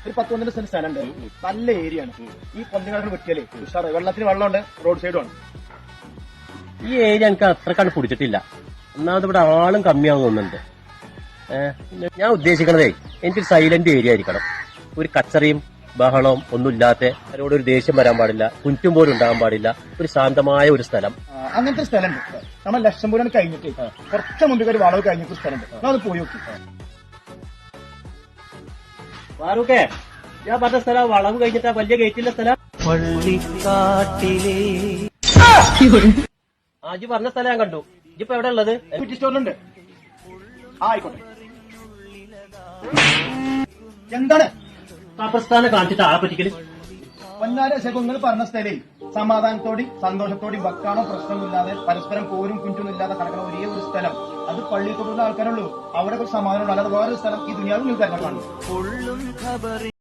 ഒരു 10-12 സെന്റ് സ്ഥലമുണ്ട്. നല്ല ഏരിയ ആണ്. ഈ പന്നികളൊക്കെ വെട്ടിയാലേ ഉഷാറ്. വെള്ളത്തിന് വെള്ളമുണ്ട്, റോഡ് സൈഡും ആണ്. ഈ ഏരിയ എനിക്ക് അത്രക്കാണ്ട് പിടിച്ചിട്ടില്ല. ഒന്നാമത് ഇവിടെ ആളും കമ്മിയാകുന്നുണ്ട്. ഞാൻ ഉദ്ദേശിക്കണതേ എനിക്കൊരു സൈലന്റ് ഏരിയ ആയിരിക്കണം. ഒരു കച്ചറയും ബഹളവും ഒന്നുമില്ലാത്ത, അവരോട് ഒരു ദേഷ്യം വരാൻ പാടില്ല, കുറ്റും പോലും ഉണ്ടാകാൻ പാടില്ല. ഒരു ശാന്തമായ ഒരു സ്ഥലം. അങ്ങനത്തെ സ്ഥലമുണ്ട്. നമ്മൾ ലക്ഷംപൂരാണ് കഴിഞ്ഞിട്ട് കുറച്ച് മുമ്പ് ഒരു വളവ് കഴിഞ്ഞിട്ട് സ്ഥലമുണ്ട്. അത് പോയി നോക്കി. ഫാറൂഖേ, ഞാൻ പറഞ്ഞ സ്ഥലം വളവ് കഴിഞ്ഞിട്ടാ വലിയ ഗേറ്റിന്റെ സ്ഥലം. ആജി പറഞ്ഞ സ്ഥലം ഞാൻ കണ്ടു. ഇപ്പൊ എവിടെ ഉള്ളത്? സ്റ്റോറിലുണ്ട്. ആയിക്കോട്ടെ. എന്താണ് പ്രസ്ഥാനം കാണിച്ചിട്ട് ആളെ പറ്റിക്കല്? പൊന്നാര ശകുങ്ങൾ പറഞ്ഞ സ്ഥലേ സമാധാനത്തോടെയും സന്തോഷത്തോടെയും വക്കാണോ പ്രശ്നമില്ലാതെ പരസ്പരം പോരും കുഞ്ചൊന്നുമില്ലാതെ കിടക്കുന്ന ഒരേ ഒരു സ്ഥലം. അത് പള്ളിത്തോടുള്ള ആൾക്കാരുള്ളൂ. അവിടെ ഒരു സമാധാനം ഉണ്ട്. അല്ലാതെ വേറൊരു സ്ഥലം ഈ ദുനിയാവിൽ നിങ്ങൾക്ക് കാണും.